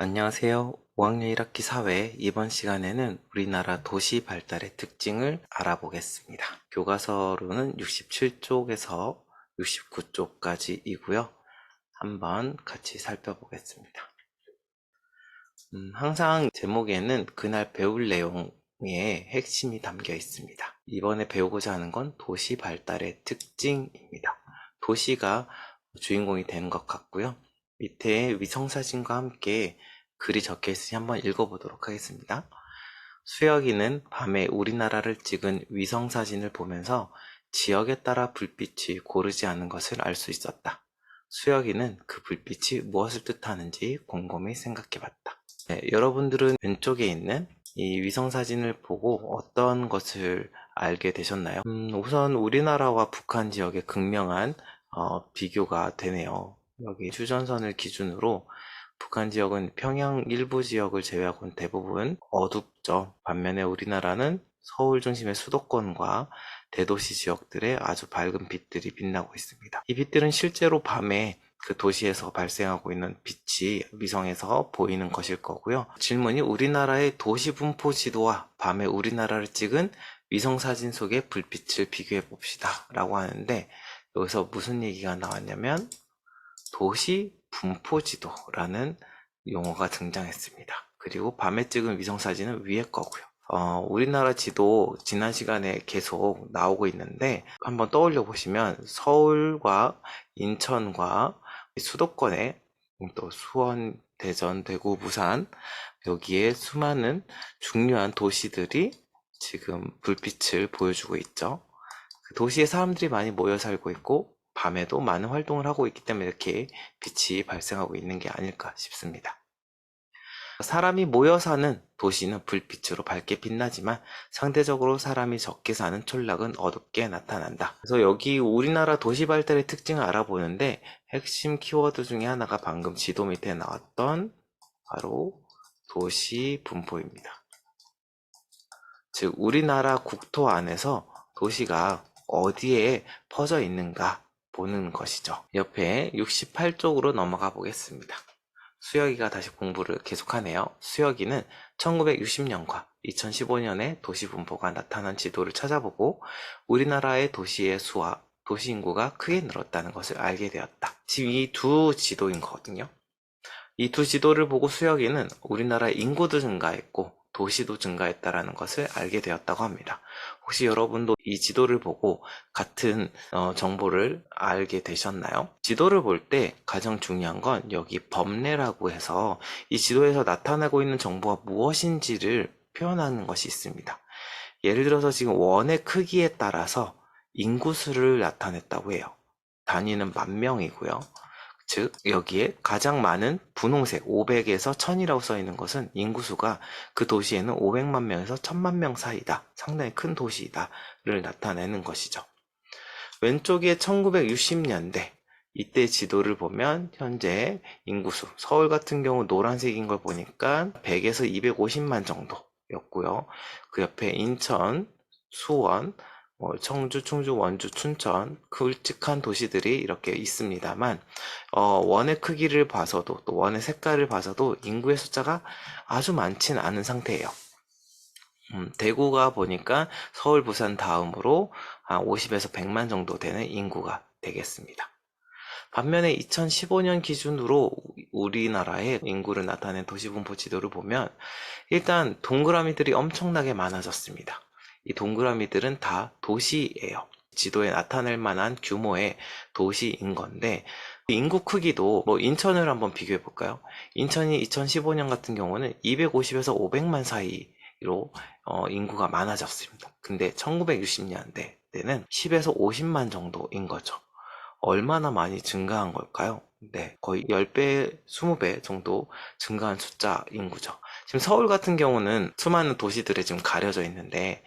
안녕하세요. 5학년 1학기 사회 이번 시간에는 우리나라 도시 발달의 특징을 알아보겠습니다. 교과서로는 67쪽에서 69쪽까지이고요. 한번 같이 살펴보겠습니다. 항상 제목에는 그날 배울 내용의 핵심이 담겨 있습니다. 이번에 배우고자 하는 건 도시 발달의 특징입니다. 도시가 주인공이 되는 것 같고요. 밑에 위성사진과 함께 글이 적혀 있으니 한번 읽어보도록 하겠습니다. 수혁이는 밤에 우리나라를 찍은 위성사진을 보면서 지역에 따라 불빛이 고르지 않은 것을 알 수 있었다. 수혁이는 그 불빛이 무엇을 뜻하는지 곰곰이 생각해봤다. 네, 여러분들은 왼쪽에 있는 이 위성사진을 보고 어떤 것을 알게 되셨나요? 우선 우리나라와 북한 지역의 극명한 비교가 되네요. 여기 휴전선을 기준으로 북한 지역은 평양 일부 지역을 제외하고는 대부분 어둡죠. 반면에 우리나라는 서울 중심의 수도권과 대도시 지역들의 아주 밝은 빛들이 빛나고 있습니다. 이 빛들은 실제로 밤에 그 도시에서 발생하고 있는 빛이 위성에서 보이는 것일 거고요. 질문이 우리나라의 도시 분포 지도와 밤에 우리나라를 찍은 위성 사진 속의 불빛을 비교해 봅시다 라고 하는데, 여기서 무슨 얘기가 나왔냐면 도시 분포 지도라는 용어가 등장했습니다. 그리고 밤에 찍은 위성 사진은 위에 거고요. 우리나라 지도 지난 시간에 계속 나오고 있는데 한번 떠올려 보시면 서울과 인천과 수도권에 또 수원, 대전, 대구, 부산 여기에 수많은 중요한 도시들이 지금 불빛을 보여주고 있죠. 그 도시에 사람들이 많이 모여 살고 있고 밤에도 많은 활동을 하고 있기 때문에 이렇게 빛이 발생하고 있는 게 아닐까 싶습니다. 사람이 모여 사는 도시는 불빛으로 밝게 빛나지만 상대적으로 사람이 적게 사는 촌락은 어둡게 나타난다. 그래서 여기 우리나라 도시 발달의 특징을 알아보는데 핵심 키워드 중에 하나가 방금 지도 밑에 나왔던 바로 도시 분포입니다. 즉 우리나라 국토 안에서 도시가 어디에 퍼져 있는가 보는 것이죠. 옆에 68쪽으로 넘어가 보겠습니다. 수혁이가 다시 공부를 계속하네요. 수혁이는 1960년과 2015년에 도시 분포가 나타난 지도를 찾아보고 우리나라의 도시의 수와 도시 인구가 크게 늘었다는 것을 알게 되었다. 지금 이 두 지도인 거거든요. 이 두 지도를 보고 수혁이는 우리나라의 인구도 증가했고 도시도 증가했다라는 것을 알게 되었다고 합니다. 혹시 여러분도 이 지도를 보고 같은 정보를 알게 되셨나요? 지도를 볼 때 가장 중요한 건 여기 범례라고 해서 이 지도에서 나타나고 있는 정보가 무엇인지를 표현하는 것이 있습니다. 예를 들어서 지금 원의 크기에 따라서 인구수를 나타냈다고 해요. 단위는 10,000명이고요. 즉 여기에 가장 많은 분홍색 500에서 1000이라고 써 있는 것은 인구수가 그 도시에는 500만 명에서 1000만 명 사이다, 상당히 큰 도시이다를 나타내는 것이죠. 왼쪽에 1960년대 이때 지도를 보면 현재 인구수, 서울 같은 경우 노란색인 걸 보니까 100에서 250만 정도였고요. 그 옆에 인천, 수원, 청주, 충주, 원주, 춘천 굵직한 도시들이 이렇게 있습니다만 원의 크기를 봐서도 또 원의 색깔을 봐서도 인구의 숫자가 아주 많진 않은 상태예요. 대구가 보니까 서울, 부산 다음으로 한 50에서 100만 정도 되는 인구가 되겠습니다. 반면에 2015년 기준으로 우리나라의 인구를 나타낸 도시분포 지도를 보면 일단 동그라미들이 엄청나게 많아졌습니다. 이 동그라미들은 다 도시예요. 지도에 나타낼 만한 규모의 도시인 건데 인구 크기도 인천을 한번 비교해 볼까요? 인천이 2015년 같은 경우는 250에서 500만 사이로 인구가 많아졌습니다. 근데 1960년대 때는 10에서 50만 정도인 거죠. 얼마나 많이 증가한 걸까요? 네, 거의 10배, 20배 정도 증가한 숫자 인구죠. 지금 서울 같은 경우는 수많은 도시들에 지금 가려져 있는데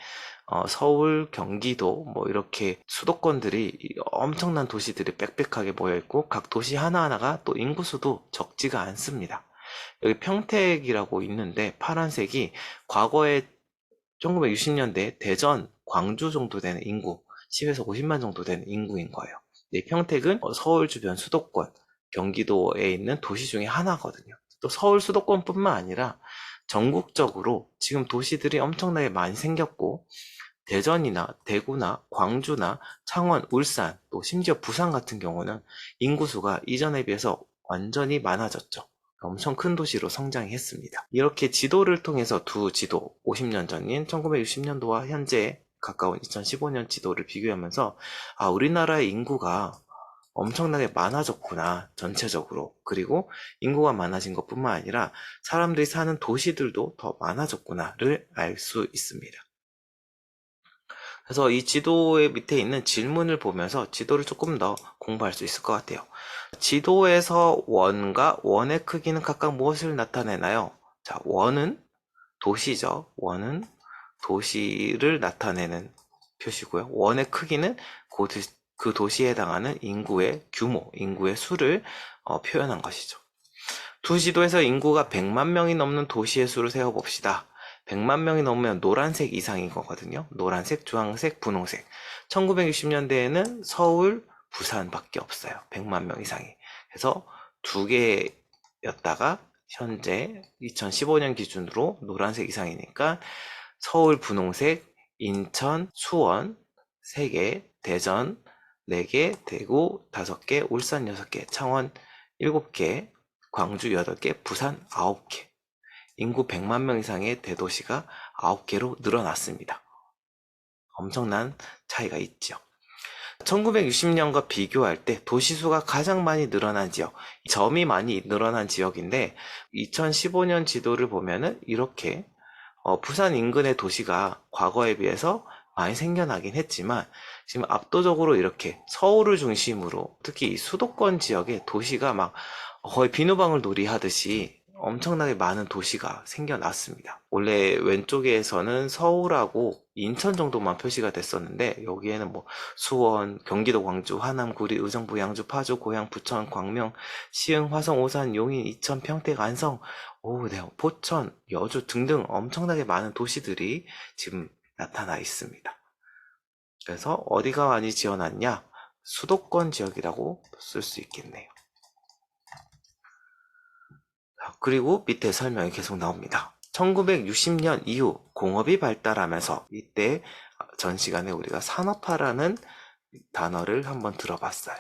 서울, 경기도 이렇게 수도권들이 엄청난 도시들이 빽빽하게 모여 있고 각 도시 하나하나가 또 인구수도 적지가 않습니다. 여기 평택이라고 있는데 파란색이 과거에 1960년대 대전, 광주 정도 되는 인구, 10에서 50만 정도 되는 인구인 거예요. 이 평택은 서울 주변 수도권, 경기도에 있는 도시 중에 하나거든요. 또 서울 수도권뿐만 아니라 전국적으로 지금 도시들이 엄청나게 많이 생겼고, 대전이나 대구나 광주나 창원, 울산, 또 심지어 부산 같은 경우는 인구수가 이전에 비해서 완전히 많아졌죠. 엄청 큰 도시로 성장했습니다. 이렇게 지도를 통해서 두 지도, 50년 전인 1960년도와 현재 가까운 2015년 지도를 비교하면서, 아, 우리나라의 인구가 엄청나게 많아졌구나, 전체적으로. 그리고 인구가 많아진 것뿐만 아니라 사람들이 사는 도시들도 더 많아졌구나를 알 수 있습니다. 그래서 이 지도의 밑에 있는 질문을 보면서 지도를 조금 더 공부할 수 있을 것 같아요. 지도에서 원과 원의 크기는 각각 무엇을 나타내나요? 자, 원은 도시죠. 원은 도시를 나타내는 표시고요. 원의 크기는 그 도시에 해당하는 인구의 규모, 인구의 수를 표현한 것이죠. 두 지도에서 인구가 100만 명이 넘는 도시의 수를 세어봅시다. 100만 명이 넘으면 노란색 이상인 거거든요. 노란색, 주황색, 분홍색. 1960년대에는 서울, 부산밖에 없어요. 100만 명 이상이. 그래서 두 개였다가 현재 2015년 기준으로 노란색 이상이니까 서울 분홍색, 인천, 수원 3개, 대전 4개, 대구 5개, 울산 6개, 창원 7개, 광주 8개, 부산 9개. 인구 100만 명 이상의 대도시가 9개로 늘어났습니다. 엄청난 차이가 있죠. 1960년과 비교할 때 도시수가 가장 많이 늘어난 지역, 점이 많이 늘어난 지역인데 2015년 지도를 보면은 이렇게 부산 인근의 도시가 과거에 비해서 많이 생겨나긴 했지만 지금 압도적으로 이렇게 서울을 중심으로 특히 이 수도권 지역의 도시가 막 거의 비누방울 놀이 하듯이 엄청나게 많은 도시가 생겨났습니다. 원래 왼쪽에서는 서울하고 인천 정도만 표시가 됐었는데 여기에는 뭐 수원, 경기도 광주, 하남, 구리, 의정부, 양주, 파주, 고양, 부천, 광명, 시흥, 화성, 오산, 용인, 이천, 평택, 안성, 네, 포천, 여주 등등 엄청나게 많은 도시들이 지금 나타나 있습니다. 그래서 어디가 많이 지어놨냐? 수도권 지역이라고 쓸 수 있겠네요. 그리고 밑에 설명이 계속 나옵니다. 1960년 이후 공업이 발달하면서 이때 전 시간에 우리가 산업화라는 단어를 한번 들어봤어요.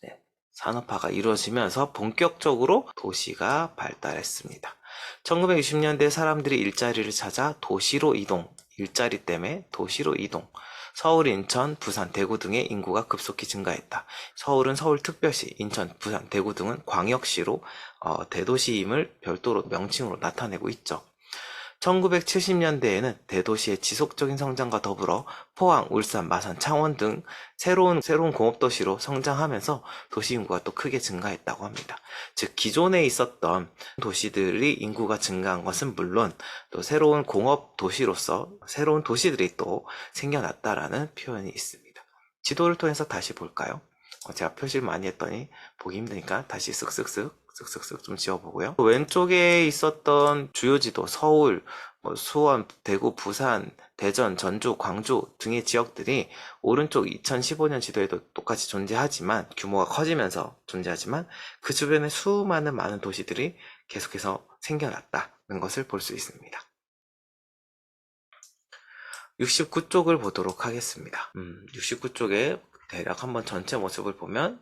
네, 산업화가 이루어지면서 본격적으로 도시가 발달했습니다. 1960년대 사람들이 일자리를 찾아 도시로 이동, 일자리 때문에 도시로 이동. 서울, 인천, 부산, 대구 등의 인구가 급속히 증가했다. 서울은 서울특별시, 인천, 부산, 대구 등은 광역시로 대도시임을 별도로 명칭으로 나타내고 있죠. 1970년대에는 대도시의 지속적인 성장과 더불어 포항, 울산, 마산, 창원 등 새로운 공업도시로 성장하면서 도시 인구가 또 크게 증가했다고 합니다. 즉 기존에 있었던 도시들이 인구가 증가한 것은 물론 또 새로운 공업 도시로서 새로운 도시들이 또 생겨났다라는 표현이 있습니다. 지도를 통해서 다시 볼까요? 제가 표시를 많이 했더니 보기 힘드니까 다시 쓱쓱쓱 좀 지워보고요. 왼쪽에 있었던 주요 지도 서울, 수원, 대구, 부산, 대전, 전주, 광주 등의 지역들이 오른쪽 2015년 지도에도 똑같이 존재하지만 규모가 커지면서 존재하지만 그 주변에 수많은 많은 도시들이 계속해서 생겨났다는 것을 볼 수 있습니다. 69쪽을 보도록 하겠습니다. 69쪽에 대략 한번 전체 모습을 보면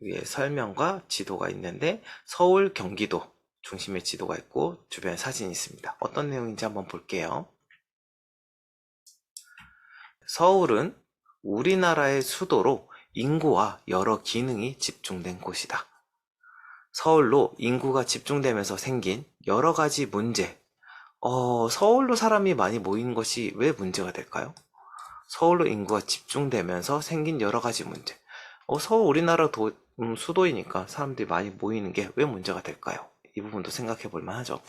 위에 설명과 지도가 있는데 서울, 경기도 중심의 지도가 있고 주변에 사진이 있습니다. 어떤 내용인지 한번 볼게요. 서울은 우리나라의 수도로 인구와 여러 기능이 집중된 곳이다. 서울로 인구가 집중되면서 생긴 여러 가지 문제. 서울로 사람이 많이 모이는 것이 왜 문제가 될까요? 서울로 인구가 집중되면서 생긴 여러 가지 문제. 서울 우리나라 수도이니까 사람들이 많이 모이는 게 왜 문제가 될까요? 이 부분도 생각해 볼 만하죠.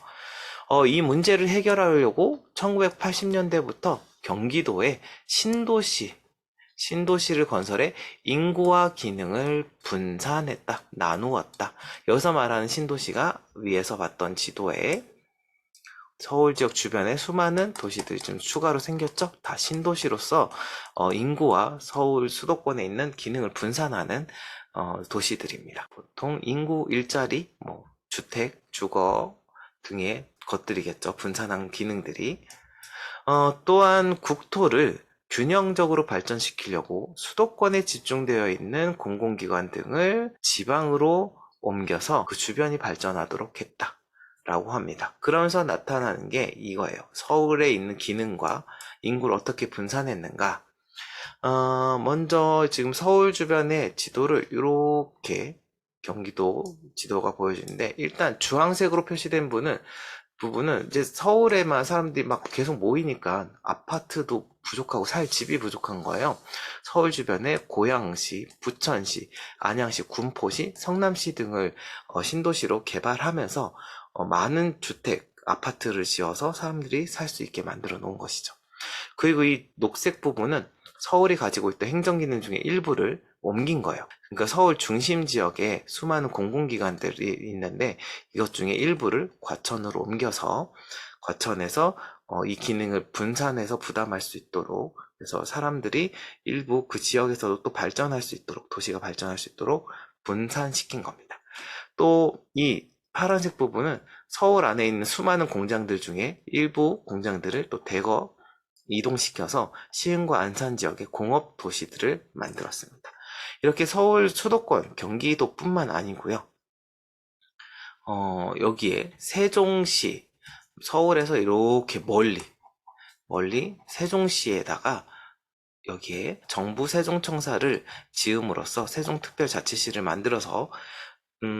이 문제를 해결하려고 1980년대부터 경기도에 신도시를 건설해 인구와 기능을 분산했다, 나누었다. 여기서 말하는 신도시가 위에서 봤던 지도에 서울 지역 주변에 수많은 도시들이 좀 추가로 생겼죠? 다 신도시로서 인구와 서울 수도권에 있는 기능을 분산하는 도시들입니다. 보통 인구, 일자리, 주택, 주거 등의 것들이겠죠. 분산한 기능들이. 또한 국토를 균형적으로 발전시키려고 수도권에 집중되어 있는 공공기관 등을 지방으로 옮겨서 그 주변이 발전하도록 했다라고 합니다. 그러면서 나타나는 게 이거예요. 서울에 있는 기능과 인구를 어떻게 분산했는가. 먼저 지금 서울 주변의 지도를 이렇게 경기도 지도가 보여지는데, 일단 주황색으로 표시된 부분은 이제 서울에만 사람들이 막 계속 모이니까 아파트도 부족하고 살 집이 부족한 거예요. 서울 주변에 고양시, 부천시, 안양시, 군포시, 성남시 등을 신도시로 개발하면서 많은 주택, 아파트를 지어서 사람들이 살 수 있게 만들어 놓은 것이죠. 그리고 이 녹색 부분은 서울이 가지고 있던 행정기능 중에 일부를 옮긴 거예요. 그러니까 서울 중심 지역에 수많은 공공기관들이 있는데 이것 중에 일부를 과천으로 옮겨서 과천에서 이 기능을 분산해서 부담할 수 있도록, 그래서 사람들이 일부 그 지역에서도 또 발전할 수 있도록, 도시가 발전할 수 있도록 분산시킨 겁니다. 또 이 파란색 부분은 서울 안에 있는 수많은 공장들 중에 일부 공장들을 또 대거 이동시켜서 시흥과 안산 지역의 공업 도시들을 만들었습니다. 이렇게 서울 수도권, 경기도뿐만 아니고요. 여기에 세종시, 서울에서 이렇게 멀리 세종시에다가 여기에 정부 세종청사를 지음으로써 세종특별자치시를 만들어서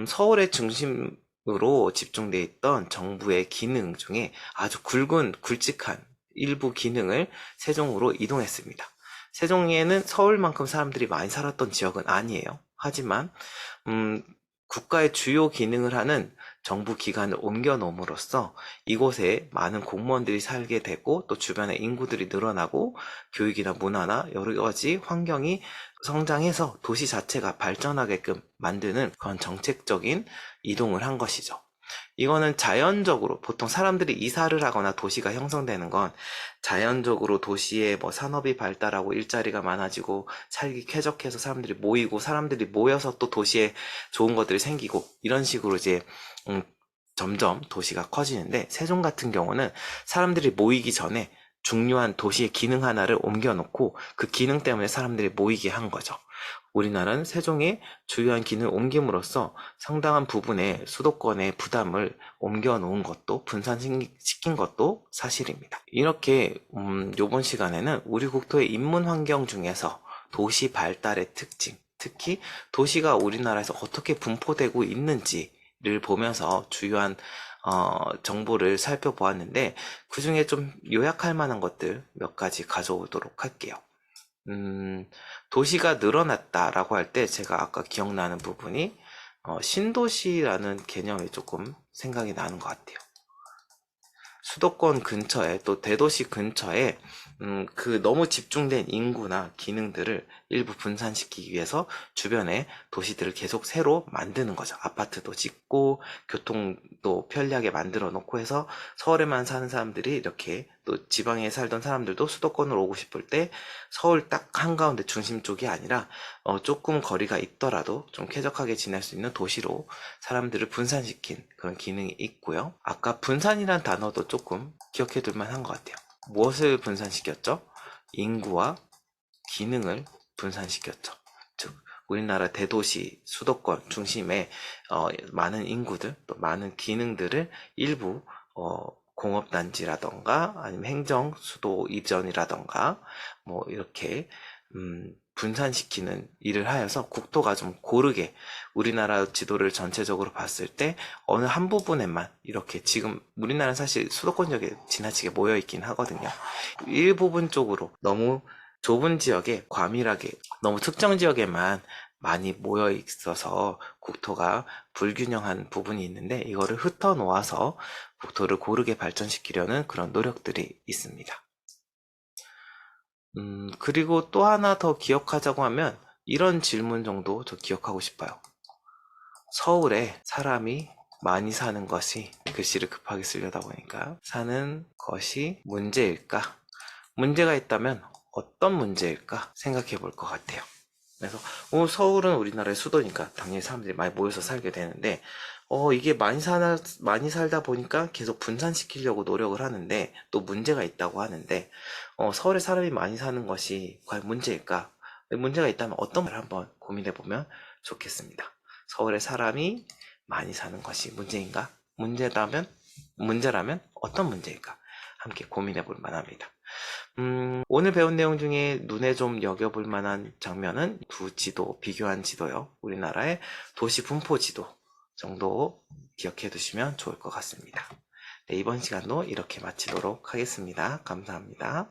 서울의 중심으로 집중되어 있던 정부의 기능 중에 아주 굵직한 일부 기능을 세종으로 이동했습니다. 세종에는 서울만큼 사람들이 많이 살았던 지역은 아니에요. 하지만 국가의 주요 기능을 하는 정부 기관을 옮겨 놓음으로써 이곳에 많은 공무원들이 살게 되고, 또 주변에 인구들이 늘어나고 교육이나 문화나 여러 가지 환경이 성장해서 도시 자체가 발전하게끔 만드는 그런 정책적인 이동을 한 것이죠. 이거는 자연적으로, 보통 사람들이 이사를 하거나 도시가 형성되는 건 자연적으로 도시에 뭐 산업이 발달하고 일자리가 많아지고 살기 쾌적해서 사람들이 모이고, 사람들이 모여서 또 도시에 좋은 것들이 생기고, 이런 식으로 이제 점점 도시가 커지는데, 세종 같은 경우는 사람들이 모이기 전에 중요한 도시의 기능 하나를 옮겨놓고 그 기능 때문에 사람들이 모이게 한 거죠. 우리나라는 세종의 주요한 기능을 옮김으로써 상당한 부분의 수도권의 부담을 옮겨 놓은 것도, 분산시킨 것도 사실입니다. 이렇게 이번 시간에는 우리 국토의 인문 환경 중에서 도시 발달의 특징, 특히 도시가 우리나라에서 어떻게 분포되고 있는지를 보면서 주요한 정보를 살펴보았는데, 그 중에 좀 요약할 만한 것들 몇 가지 가져오도록 할게요. 도시가 늘어났다라고 할 때 제가 아까 기억나는 부분이 신도시라는 개념이 조금 생각이 나는 것 같아요. 수도권 근처에, 또 대도시 근처에 그 너무 집중된 인구나 기능들을 일부 분산시키기 위해서 주변에 도시들을 계속 새로 만드는 거죠. 아파트도 짓고 교통도 편리하게 만들어 놓고 해서 서울에만 사는 사람들이 이렇게, 또 지방에 살던 사람들도 수도권으로 오고 싶을 때 서울 딱 한가운데 중심 쪽이 아니라 조금 거리가 있더라도 좀 쾌적하게 지낼 수 있는 도시로 사람들을 분산시킨 그런 기능이 있고요. 아까 분산이란 단어도 조금 기억해 둘 만한 것 같아요. 무엇을 분산시켰죠? 인구와 기능을 분산시켰죠. 즉, 우리나라 대도시 수도권 중심에 많은 인구들, 또 많은 기능들을 일부 공업단지라던가 아니면 행정 수도 이전이라던가 뭐 이렇게 분산시키는 일을 하여서 국토가 좀 고르게, 우리나라 지도를 전체적으로 봤을 때 어느 한 부분에만 이렇게, 지금 우리나라는 사실 수도권 지역에 지나치게 모여 있긴 하거든요. 일부분 쪽으로 너무 좁은 지역에 과밀하게, 너무 특정 지역에만 많이 모여 있어서 국토가 불균형한 부분이 있는데, 이거를 흩어 놓아서 국토를 고르게 발전시키려는 그런 노력들이 있습니다. 그리고 또 하나 더 기억하자고 하면 이런 질문 정도 저 기억하고 싶어요. 서울에 사람이 많이 사는 것이, 글씨를 급하게 쓰려다 보니까, 사는 것이 문제일까? 문제가 있다면 어떤 문제일까 생각해 볼 것 같아요. 그래서 서울은 우리나라의 수도니까 당연히 사람들이 많이 모여서 살게 되는데, 이게 많이 살다 보니까 계속 분산시키려고 노력을 하는데, 또 문제가 있다고 하는데, 서울에 사람이 많이 사는 것이 과연 문제일까? 문제가 있다면 어떤 걸 한번 고민해보면 좋겠습니다. 서울에 사람이 많이 사는 것이 문제인가? 문제라면 어떤 문제일까? 함께 고민해볼 만합니다. 오늘 배운 내용 중에 눈에 좀 여겨볼 만한 장면은 두 지도, 비교한 지도요. 우리나라의 도시 분포 지도 정도 기억해 두시면 좋을 것 같습니다. 네, 이번 시간도 이렇게 마치도록 하겠습니다. 감사합니다.